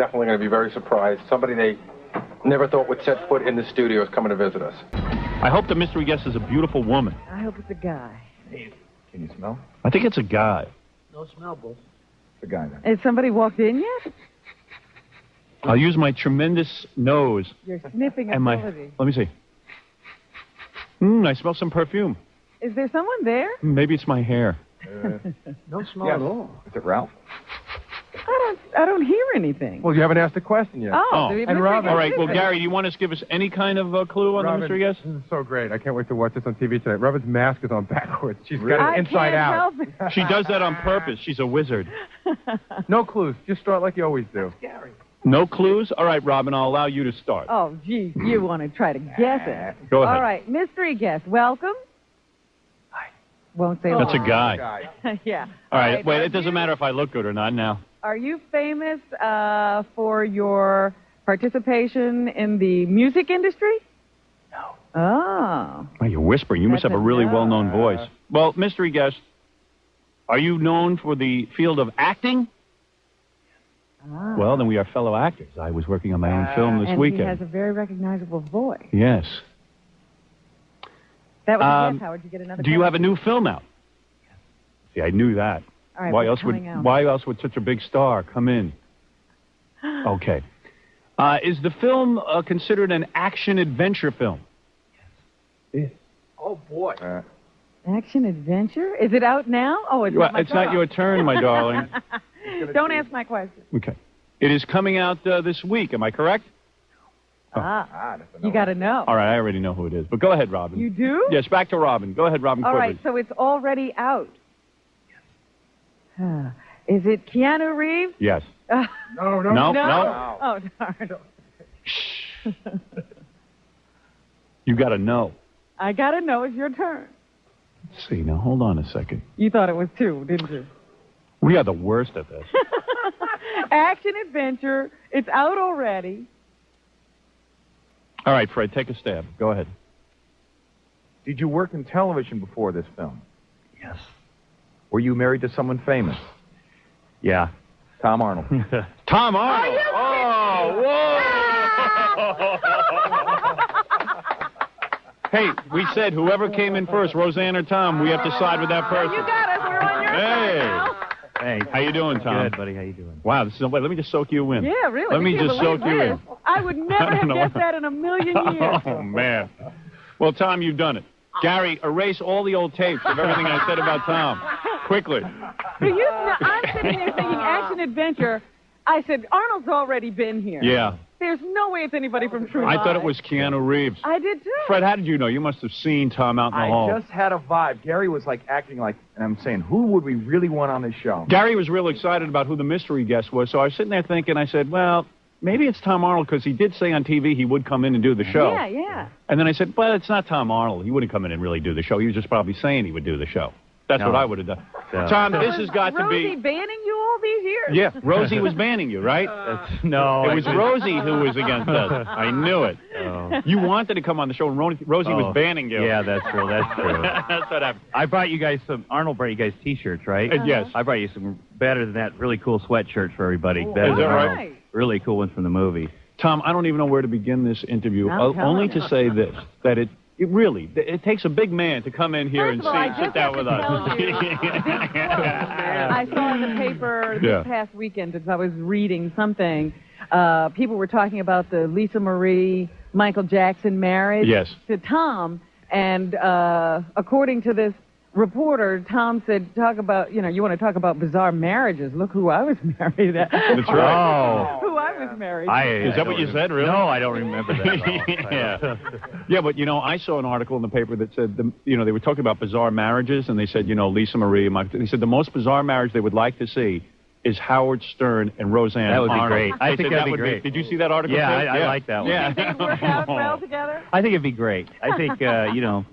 definitely going to be very surprised. Somebody they never thought would set foot in the studio is coming to visit us. I hope the mystery guest is a beautiful woman. I hope it's a guy. Hey, can you smell? I think it's a guy. No smell, Bull. It's a guy then. Has somebody walked in yet? I'll use my tremendous nose. Your sniffing and ability. Let me see. I smell some perfume. Is there someone there? Maybe it's my hair. No smell at all. Is it Ralph? I don't hear anything. Well, you haven't asked the question yet. And Robin. All right, well, Gary, do you want us to give us any kind of clue on Robin, the mystery guest? This is so great. I can't wait to watch this on TV tonight. Robin's mask is on backwards. She's got it inside out. She does that on purpose. She's a wizard. No clues. Just start like you always do. Gary. No clues? All right, Robin, I'll allow you to start. Oh, gee, you want to try to guess it. Go ahead. All right, mystery guest, welcome. Hi. Won't say That's a why. guy. Yeah. All right, wait, it doesn't matter if I look good or not now. Are you famous for your participation in the music industry? No. Oh. Oh, you're whispering. You must That's have a really no. well-known voice. Well, mystery guest, are you known for the field of acting? Ah. Well, then we are fellow actors. I was working on my own film this and weekend. he has a very recognizable voice. Yes. That was a guess. How would you get another Do you question? have a new film out? Yes. See, I knew that. All right, Why what's else would coming out? Why else would such a big star come in? Okay. Is the film considered an action-adventure film? Yes. Oh, boy. Action adventure? Is it out now? Oh, it's not my It's not your turn, my darling. Don't ask my question. Okay. It is coming out this week. Am I correct? That's a no. You got to know. All right, I already know who it is. But go ahead, Robin. You do? Yes, back to Robin. Go ahead, Robin. All quickly. right, so it's already out. Yes. Is it Keanu Reeves? Yes. No. No. Oh, darn. You got to know. I got to know. It's your turn. Let's see. Now, hold on a second. You thought it was two, didn't you? We are the worst at this. Action adventure. It's out already. All right, Fred, take a stab. Go ahead. Did you work in television before this film? Yes. Were you married to someone famous? Yeah. Tom Arnold. Tom Arnold. Whoa. Hey, we said whoever came in first, Roseanne or Tom, we have to side with that person. You got us. We're on your side now. Hey. How you doing, Tom? Good, buddy. How you doing? Wow, this is, wait, let me just soak you in. Yeah, really. Let me I can't just soak believe you this. in. I would never have guessed that in a million years. Oh, man. Well, Tom, you've done it. Gary, erase all the old tapes of everything I said about Tom. Quickly. I'm sitting there thinking action adventure. I said, Arnold's already been here. Yeah. There's no way it's anybody from True I Lies. thought it was Keanu Reeves. I did, too. Fred, how did you know? You must have seen Tom out in the hall. I just had a vibe. Gary was like acting like, and I'm saying, who would we really want on this show? Gary was real excited about who the mystery guest was, so I was sitting there thinking, I said, well, maybe it's Tom Arnold, because he did say on TV he would come in and do the show. Yeah, yeah. And then I said, well, it's not Tom Arnold. He wouldn't come in and really do the show. He was just probably saying he would do the show. That's what I would have done. Tom, this has got to be... Rosie banning you all these years? Yeah, Rosie was banning you, right? No. It was Rosie who was against us. I knew it. Oh. You wanted to come on the show, and Rosie was banning you. Yeah, that's true. That's true. That's what happened. I brought you guys some. Arnold brought you guys T-shirts, right? Yes. I brought you some better than that. Really cool sweatshirts for everybody. Ooh, Better is that than right? Arnold. Really cool ones from the movie. Tom, I don't even know where to begin this interview, I'm telling only you. to say this, that it really takes a big man to come in here First and of all, I sit just down have with to us. tell you, I saw in the paper this past weekend, as I was reading something, people were talking about the Lisa Marie, Michael Jackson marriage to Tom, and according to this reporter, Tom said, talk about, you want to talk about bizarre marriages. Look who I was married at. That's right. Who I was married to. Is that what you said, really? No, I don't remember that at all. Yeah, but, I saw an article in the paper that said, they were talking about bizarre marriages, and they said, Lisa Marie, they said the most bizarre marriage they would like to see is Howard Stern and Roseanne That would be Arnold. great. I think that'd be great. Did you see that article? Yeah, too? I like that one. Yeah. They work out well together? I think it'd be great. I think,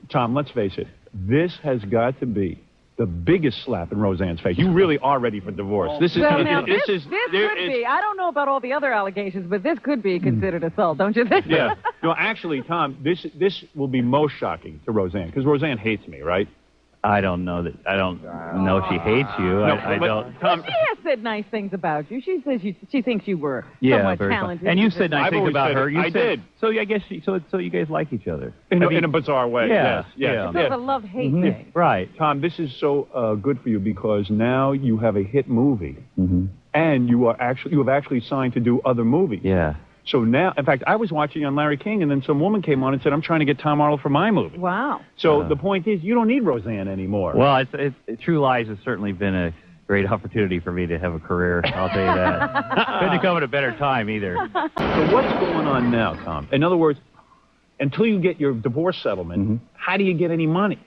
Tom, let's face it. This has got to be the biggest slap in Roseanne's face. You really are ready for divorce. This is. Well, now, this this could be. I don't know about all the other allegations, but this could be considered assault, don't you think? Yeah. No, actually, Tom, this will be most shocking to Roseanne, because Roseanne hates me, right? I don't know that. I don't know if she hates you. I don't. Tom, she has said nice things about you. She says she thinks you were somewhat talented. And you said nice things about her. I did. So I guess so you guys like each other in a bizarre way. Yeah, yes. It's sort of a love-hate thing. Right. Tom, this is so good for you because now you have a hit movie, and you have actually signed to do other movies. Yeah. So now, in fact, I was watching on Larry King, and then some woman came on and said, I'm trying to get Tom Arnold for my movie. Wow. So the point is, you don't need Roseanne anymore. Well, True Lies has certainly been a great opportunity for me to have a career, I'll tell you that. Couldn't come at a better time, either. So what's going on now, Tom? In other words, until you get your divorce settlement, how do you get any money?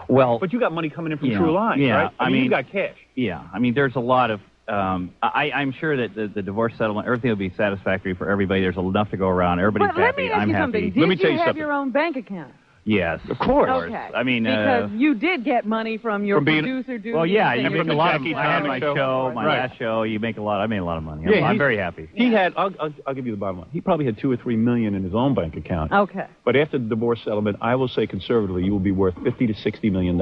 Well, but you got money coming in from True Lies, right? I mean, you got cash. Yeah. I mean, there's a lot of... I'm sure that the divorce settlement, everything will be satisfactory for everybody. There's enough to go around. Everybody's happy. I'm happy. Let me tell you something. Did you have your own bank account? Yes, of course. Okay. I mean, because you did get money from your producer duty. Well, yeah, you make a lot of money. I had my show, my last show. You make a lot. I made a lot of money. I'm very happy. He had. I'll give you the bottom line. He probably had $2 or $3 million in his own bank account. Okay. But after the divorce settlement, I will say conservatively, you will be worth $50 to $60 million.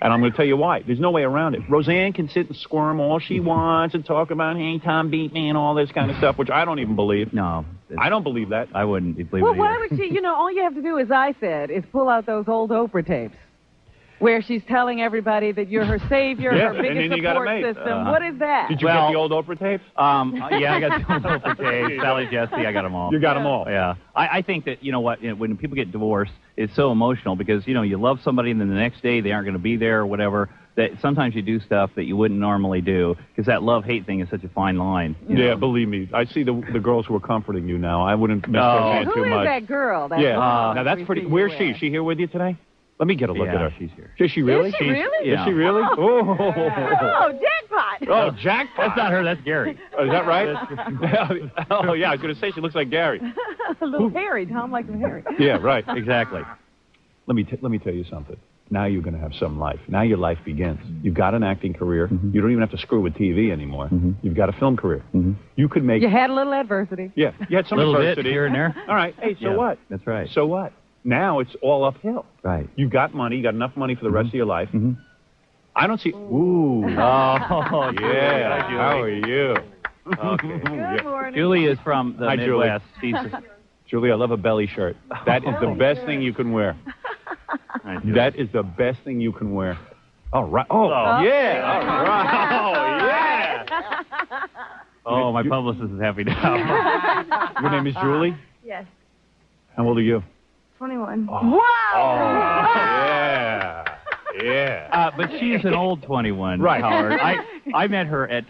And I'm going to tell you why. There's no way around it. Roseanne can sit and squirm all she wants and talk about, hey, Tom beat me and all this kind of stuff, which I don't even believe. No. I don't believe that. I wouldn't believe it. Well, why would she? All you have to do, as I said, is pull out those old Oprah tapes where she's telling everybody that you're her savior, her biggest support system. What is that? Did you get the old Oprah tapes? Yeah, I got the old Oprah tapes. Sally Jesse, I got them all. You got them all? Yeah. I think that, you know what, when people get divorced, it's so emotional because, you love somebody and then the next day they aren't going to be there or whatever, that sometimes you do stuff that you wouldn't normally do because that love-hate thing is such a fine line. Yeah, believe me. I see the girls who are comforting you now. I wouldn't mess their hand too much. Who is that girl? Now, that's pretty... Where's she? Is she here with you today? Let me get a look at her. She's here. Is she really? Is she really? Is she really? Oh, jackpot! Oh, jackpot! That's not her. That's Gary. Oh, is that right? Oh, yeah. I was going to say she looks like Gary. A little hairy. Tom likes him hairy. Yeah, right. Exactly. Let me tell you something. Now you're going to have some life. Now your life begins. You've got an acting career. You don't even have to screw with TV anymore. You've got a film career. You could make... You had a little adversity. Yeah, you had some adversity. Bit here and there. All right. Hey, so what? That's right. So what? Now it's all uphill. Right. You've got money. You got enough money for the rest of your life. I don't see... Ooh. Oh, yeah. How are you? Okay. Good morning. Julie is from the Midwest. Julie, I love a belly shirt. That is the best thing you can wear. That is the best thing you can wear. All right. Oh, yeah. All right. Oh, yeah. Oh, my publicist is happy now. Your name is Julie? Yes. How old are you? 21. Oh. Wow. Oh, yeah. Yeah. But she's an old 21, right. Howard. I met her at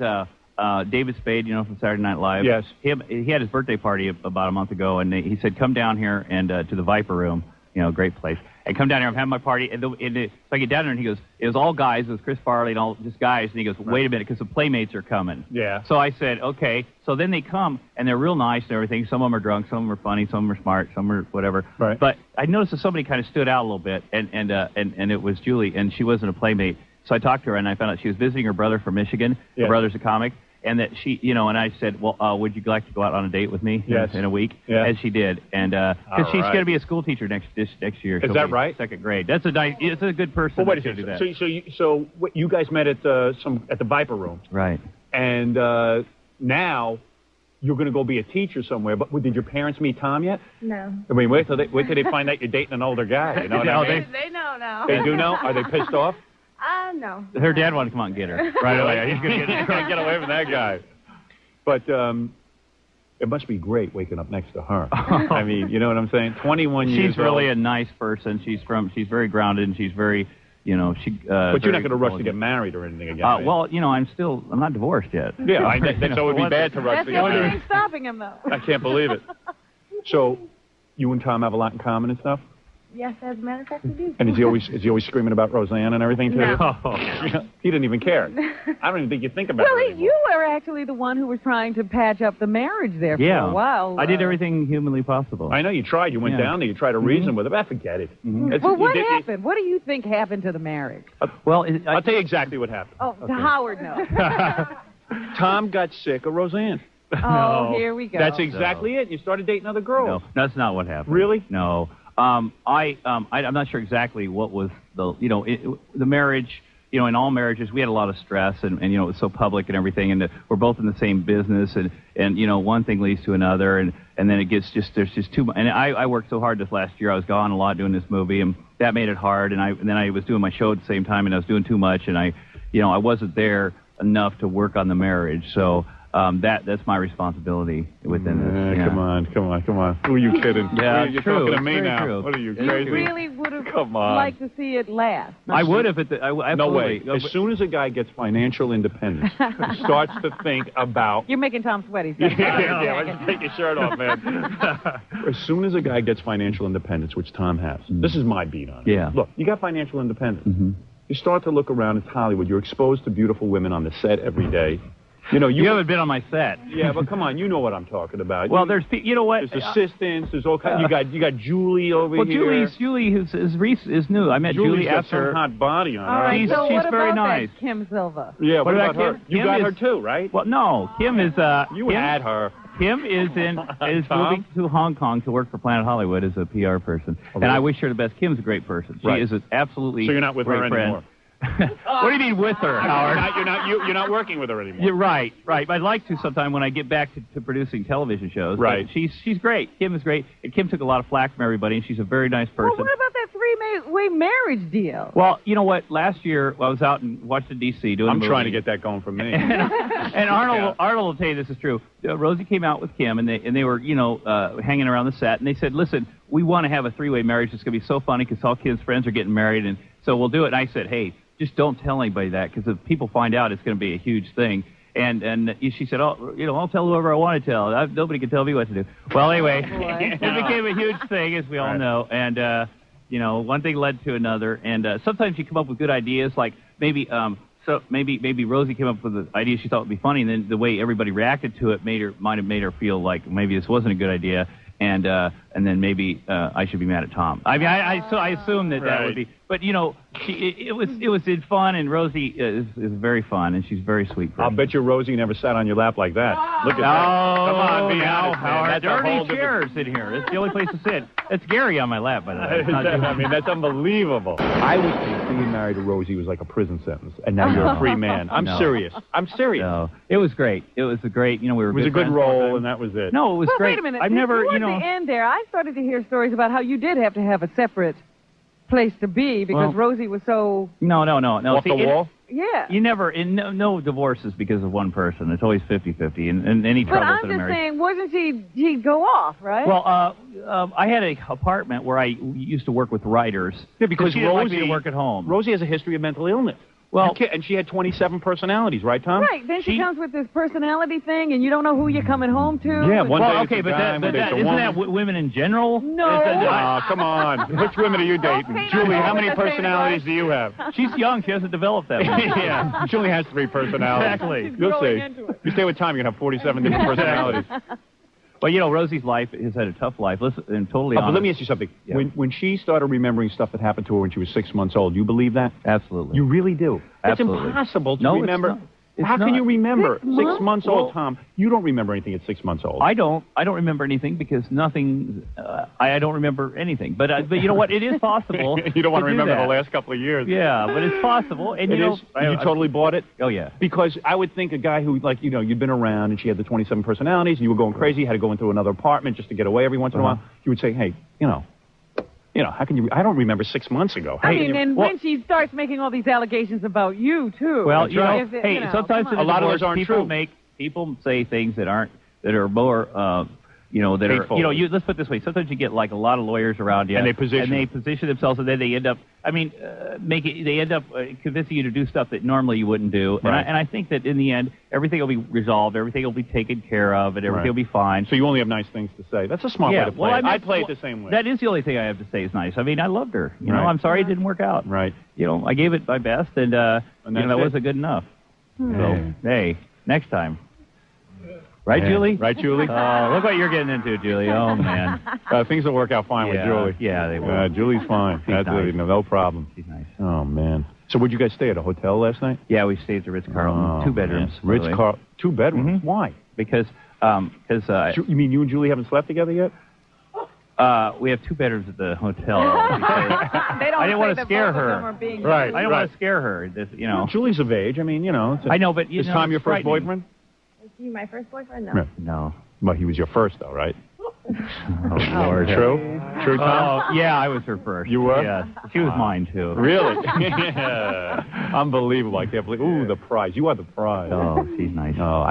David Spade, from Saturday Night Live. Yes. He had his birthday party about a month ago, and he said, come down here and to the Viper Room, great place. And come down here, I'm having my party. So I get down there, and he goes, it was all guys. It was Chris Farley and all just guys. And he goes, wait a minute, because the Playmates are coming. Yeah. So I said, okay. So then they come, and they're real nice and everything. Some of them are drunk, some of them are funny, some of them are smart, some are whatever. Right. But I noticed that somebody kind of stood out a little bit, and it was Julie, and she wasn't a Playmate. So I talked to her, and I found out she was visiting her brother from Michigan. Yeah. Her brother's a comic. And that she, and I said, well, would you like to go out on a date with me in a week? Yeah. And she did. And because she's going to be a school teacher next year. Is that right? Second grade. It's a good person. Well, wait a second. So you guys met at the Viper Room. Right. And now you're going to go be a teacher somewhere. But did your parents meet Tom yet? No. I mean, wait till they find out you're dating an older guy. You know what I mean? They know now. They do know? Are they pissed off? No. Her dad wanted to come out and get her right away. He's going to get away from that guy. But it must be great waking up next to her. I mean, you know what I'm saying? 21 years old. She's really a nice person. She's very grounded, and she's very, but you're not going to rush to get married or anything again. Well, I'm not divorced yet. Yeah, so it would be bad to rush to get married. That's the only thing stopping him, though. I can't believe it. So, you and Tom have a lot in common and stuff? Yes, as a matter of fact, we do. And is he always screaming about Roseanne and everything too? No. He didn't even care. I don't even think you think about it. Well, you were actually the one who was trying to patch up the marriage there for a while. I did everything humanly possible. I know you tried. You went down there. You tried to reason with him. I forget it. Well, what happened? What do you think happened to the marriage? Well, I'll tell you exactly what happened. Oh, okay. Howard knows. Tom got sick of Roseanne. Oh, here we go. That's exactly it. You started dating other girls. No, that's not what happened. Really? No. I'm not sure exactly what was the marriage. In all marriages, we had a lot of stress, and it was so public and everything, and we're both in the same business, and one thing leads to another, and then it gets there's just too much. And I worked so hard this last year. I was gone a lot doing this movie, and that made it hard. And then I was doing my show at the same time, and I was doing too much, and I wasn't there enough to work on the marriage. So that's my responsibility within this. Come on. Who are you kidding? Yeah, you're true. talking to me now. True. What are you, You crazy? really would have liked to see it last. I would have. Absolutely. No way. As soon as a guy gets financial independence, starts to think about... You're making Tom sweaty. Yeah, let's take your shirt off, man. As soon as a guy gets financial independence, which Tom has, this is my beat on it. Yeah. Look, you got financial independence. Mm-hmm. You start to look around. It's Hollywood. You're exposed to beautiful women on the set every day. You haven't been on my set. Yeah, but come on, you know what I'm talking about. Well, there's what? There's assistants. There's all kinds. You got Julie over here. Julie is new. I met Julie's Julie got after some hot body on her. All right, She's what very about nice. That Kim Silva? Yeah, what about her? Kim? You got her too, right? Well, no. Kim is. You had her. Kim is moving to Hong Kong to work for Planet Hollywood as a PR person, and I wish her the best. Kim's a great person. She is an absolutely. So you're not with her friend. anymore. What do you mean with her, Howard? You're not working with her anymore. You're right. I'd like to sometime when I get back to producing television shows. Right. But she's great. Kim is great. And Kim took a lot of flack from everybody, and she's a very nice person. Well, what about that three-way marriage deal? Well, you know what? Last year, I was out in Washington, D.C. doing a movie. I'm trying to get that going for me. and Arnold will tell you this is true. Rosie came out with Kim, and they were, hanging around the set, and they said, listen, we want to have a three-way marriage. It's going to be so funny because all Kim's friends are getting married, and so we'll do it. And I said, hey, just don't tell anybody that, because if people find out, it's going to be a huge thing. And she said, I'll tell whoever I want to tell. Nobody can tell me what to do. Well, anyway, it became a huge thing, as we all know. And, one thing led to another. And sometimes you come up with good ideas, like maybe Rosie came up with an idea she thought would be funny, and then the way everybody reacted to it might have made her feel like maybe this wasn't a good idea. And then maybe I should be mad at Tom. I mean, I assume that would be. But it was fun, and Rosie is very fun, and she's very sweet. I'll bet you Rosie never sat on your lap like that. Look at that. Come on, be honest, Howard. There are chairs in here. It's the only place to sit. It's Gary on my lap, by the way. That's unbelievable. I would think being married to Rosie was like a prison sentence, and now you're a free man. I'm serious. No, it was great. It was a great. We were. It was a good role, and that was it. No, it was great. Wait a minute. I've never, Towards the end there, I started to hear stories about how you did have to have a separate place to be because Rosie was so... No. Off the wall? Yeah. You never... No divorces because of one person. It's always 50-50, and any troubles in a marriage. But I'm just saying, wasn't she'd go off, right? Well, I had an apartment where I used to work with writers. Yeah, because she didn't like me to work at home. Rosie has a history of mental illness. Well, and she had 27 personalities, right, Tom? Right. Then she comes with this personality thing, and you don't know who you're coming home to. Yeah, one day okay, but isn't that women in general? No. Come on. Which women are you dating? Julie, how many personalities do you have? She's young. She hasn't developed that much. Yeah. She only has 3 personalities. Exactly. You'll see. You stay with Tom, you're going to have 47 different personalities. Well, Rosie's life has had a tough life. Listen, and totally honest. But let me ask you something. Yeah. When she started remembering stuff that happened to her when she was 6 months old, you believe that? Absolutely. You really do? Absolutely. It's impossible to remember. It's How can you remember 6 months old, Tom? You don't remember anything at 6 months old. I don't remember anything because nothing. I don't remember anything. But you know what? It is possible. You don't want to remember the last couple of years. Yeah, but it's possible. And you totally bought it? Oh yeah. Because I would think a guy who you'd been around and she had the 27 personalities and you were going crazy, had to go into another apartment just to get away every once in a while. You would say, hey, how can you? I don't remember 6 months ago. When she starts making all these allegations about you too. Well, sometimes a lot of those aren't true. People say things that are more. Let's put it this way. Sometimes you get like a lot of lawyers around you, and they position themselves, and then they end up. They end up convincing you to do stuff that normally you wouldn't do. Right. And I think that in the end, everything will be resolved, everything will be taken care of, and everything will be fine. So you only have nice things to say. That's a smart way to play it. I play it the same way. That is the only thing I have to say is nice. I mean, I loved her. I'm sorry it didn't work out. Right. I gave it my best, and that wasn't good enough. So, hey, next time. Right, Julie? Right, Julie? Oh, look what you're getting into, Julie. Oh, man. Things will work out fine with Julie. Yeah, they will. Julie's fine. She's nice. No problem. She's nice. Oh, man. So would you guys stay at a hotel last night? Yeah, we stayed at the Ritz-Carlton. 2 bedrooms. Ritz-Carlton. 2 bedrooms? Mm-hmm. Why? Because you mean you and Julie haven't slept together yet? We have 2 bedrooms at the hotel. I didn't want to scare her. Right. I don't want to scare her. This, you know. Julie's of age. I mean, you know. I know, but is Tom your first boyfriend? Is he my first boyfriend? No. No. Well, he was your first, though, right? Oh, Lord. True? True, Tom? Oh, yeah, I was her first. You were? Yeah. She was mine, too. Really? Yeah. Unbelievable. I can't believe. Ooh, the prize. You are the prize. Oh, she's nice. Oh,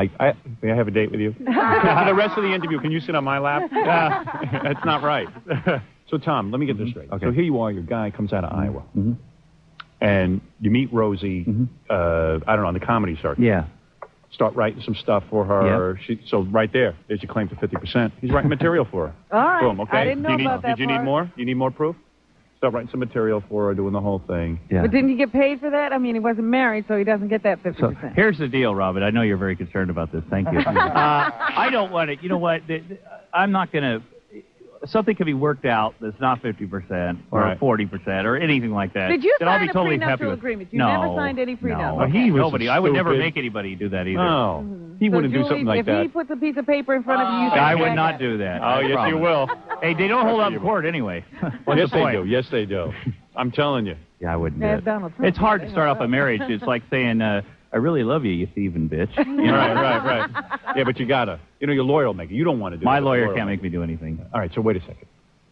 may I have a date with you? For the rest of the interview, can you sit on my lap? That's not right. So, Tom, let me get this straight. Okay. So here you are. Your guy comes out of Iowa. Mm-hmm. And you meet Rosie, I don't know, on the comedy circuit. Yeah. Start writing some stuff for her. Yep. So right there's your claim to 50%. He's writing material for her. All right. Boom, okay? I didn't know about that Did you need more? You need more proof? Start writing some material for her, doing the whole thing. Yeah. But didn't he get paid for that? I mean, he wasn't married, so he doesn't get that 50%. So here's the deal, Robin. I know you're very concerned about this. Thank you. I don't want to. You know what? I'm not going to. Something can be worked out that's not 50% or 40% or anything like that. Did you that I'll sign be a totally prenuptial happy with. agreement? You No, never signed any prenup. No, Well, he was nobody. I would never stupid. make anybody do that either. No. He wouldn't do something like that. If he puts a piece of paper in front of you, you I say, would "Jack not it." do that. Oh, yes, you will. Hey, they don't hold up in court anyway. What's Yes, the they point? do. Yes, they do. I'm telling you. Yeah, I wouldn't Yeah, do it. Donald Trump. It's hard to start off a marriage. It's like saying, I really love you, you thieving bitch. Right. Yeah, but you gotta. You know, your lawyer will make it. You don't want to do it. My lawyer can't make me do anything. All right, so wait a second.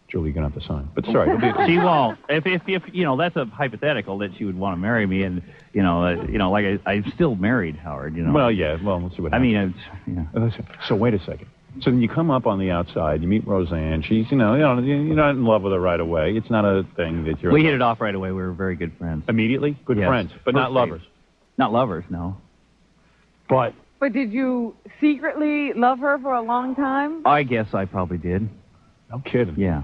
Julie, you're going to have to sign. But sorry. She won't. If you know, that's a hypothetical that she would want to marry me, and like I'm still married, Howard. You know. Well, yeah. Well, we'll see what happens. I mean, yeah. So wait a second. So then you come up on the outside. You meet Roseanne. She's, you're not in love with her right away. It's not a thing that you're. We hit it off right away. We were very good friends. Immediately, good Yes. friends, but not lovers. Not lovers, no. But did you secretly love her for a long time? I guess I probably did. No kidding. Yeah.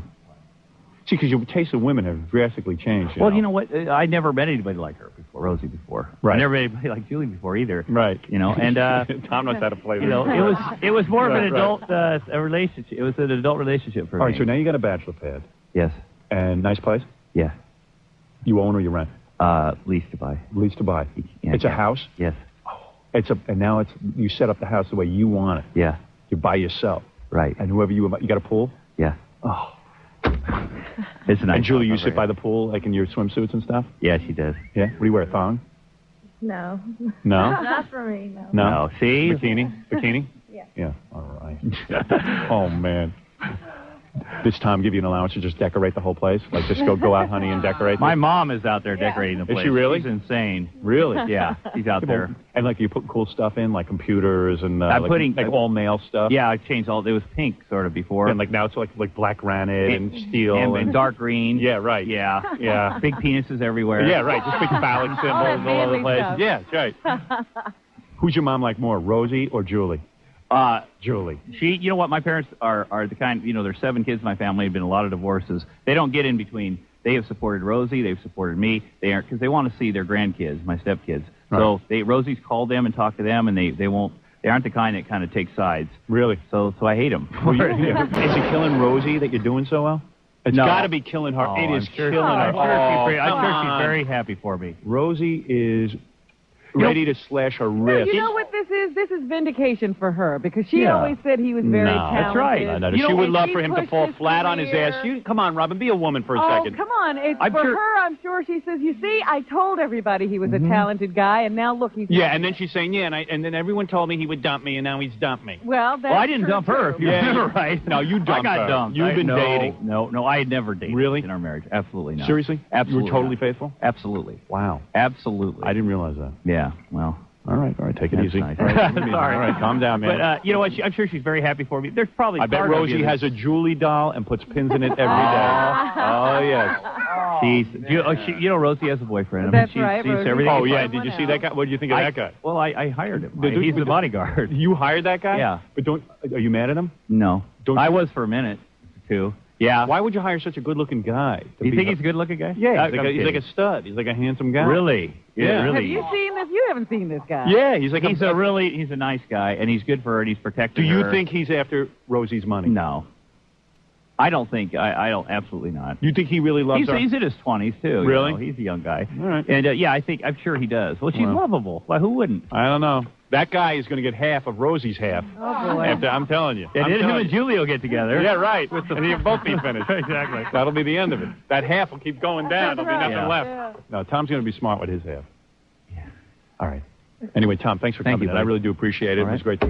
See, because your taste of women have drastically changed. Well, you know what? I never met anybody like her before, Rosie before. Right. I never met anybody like Julie before either. Right. You know, and Tom knows how to play. You know, it was more of an adult a relationship. It was an adult relationship for me. All right. So now you got a bachelor pad. Yes. And nice place. Yeah. You own or you rent? Lease to buy. Lease to buy. Yeah, It's a house. Yes. And now you set up the house the way you want it. Yeah. You by yourself. Right. And whoever you got a pool. Yeah. Oh. It's a nice. And Julie, you house sit over by here. the pool, like in your swimsuits and stuff? Yeah, she does. Yeah? What do you wear, a thong? No. No? Not for me, no. No? See? Bikini? Yeah. Yeah, all right. Oh, man. This time give you an allowance to just decorate the whole place? Like just go out, honey, and decorate? My mom is out there decorating the place. Is she really? She's insane. Really? Yeah, she's out there. And like you put cool stuff in, like computers and I'm like, putting like all male stuff? Yeah, I changed all. It was pink sort of before. And like now it's like black granite and steel. And dark green. Yeah, right. Yeah. Yeah. Big penises everywhere. Yeah, right. Just big phallic symbols all over the place. stuff. Yeah, that's right. Who's your mom like more, Rosie or Julie? Julie. You know what? My parents are the kind, there's 7 kids in my family. There've been a lot of divorces. They don't get in between. They have supported Rosie. They've supported me. They aren't, because they want to see their grandkids, my stepkids. Right. So Rosie's called them and talked to them, and they aren't the kind that kind of take sides. Really? So I hate them. Is it killing Rosie that you're doing so well? It's got to be killing her. Oh, It is killing her. I'm sure she's on. very happy for me. Rosie is ready to slash her wrist. You know what this is? This is vindication for her, because she always said he was very talented. That's right. No, she would love for him to fall flat on his ass. Come on, Robin, be a woman for a second. Come on. I'm sure- her, I'm sure she says, you see, I told everybody he was a talented guy, and now look, he's not. And then she's saying, and then everyone told me he would dump me, and now he's dumped me. Well, that's I didn't true, dump her, too. if you remember right. No, you dumped I got her. dumped. You've been dating. No, I had never dated. Really? In our marriage. Absolutely not. Seriously? Absolutely. You were totally not. faithful? Absolutely. Wow. Absolutely. I didn't realize that. Yeah, well. All right, take it That's easy. nice. All right, Sorry. all right, calm down, man. But you know what? I'm sure she's very happy for me. There's probably. I bet part of Rosie you has a Julie doll and puts pins in it every day. Oh, yes. Rosie has a boyfriend. That's she right, sees Rosie. everything. Oh, yeah. Did you see that guy? What did you think of that guy? Well, I hired him. He's the bodyguard. You hired that guy? Yeah. But are you mad at him? No. I was for a minute, too. Yeah. Why would you hire such a good-looking guy? You think he's a good-looking guy? Yeah, he's like a stud. He's like a handsome guy. Really? Yeah. Really. Have you seen this? You haven't seen this guy. Yeah, he's like He's a nice guy, and he's good for her, and he's protecting Do you her. think he's after Rosie's money? No. I don't absolutely not. You think he really loves her? He's in his 20s, too. Really? You know, he's a young guy. All right. And, I'm sure he does. Well, she's lovable. Why, who wouldn't? I don't know. That guy is going to get half of Rosie's half. Oh, boy. I'm telling you. And him and Julie will get together. Yeah, right. And you'll both be finished. Exactly. That'll be the end of it. That half will keep going down. There'll be nothing left. Yeah. No, Tom's going to be smart with his half. Yeah. All right. Anyway, Tom, thanks for coming in. I really do appreciate it. It was great to meet you.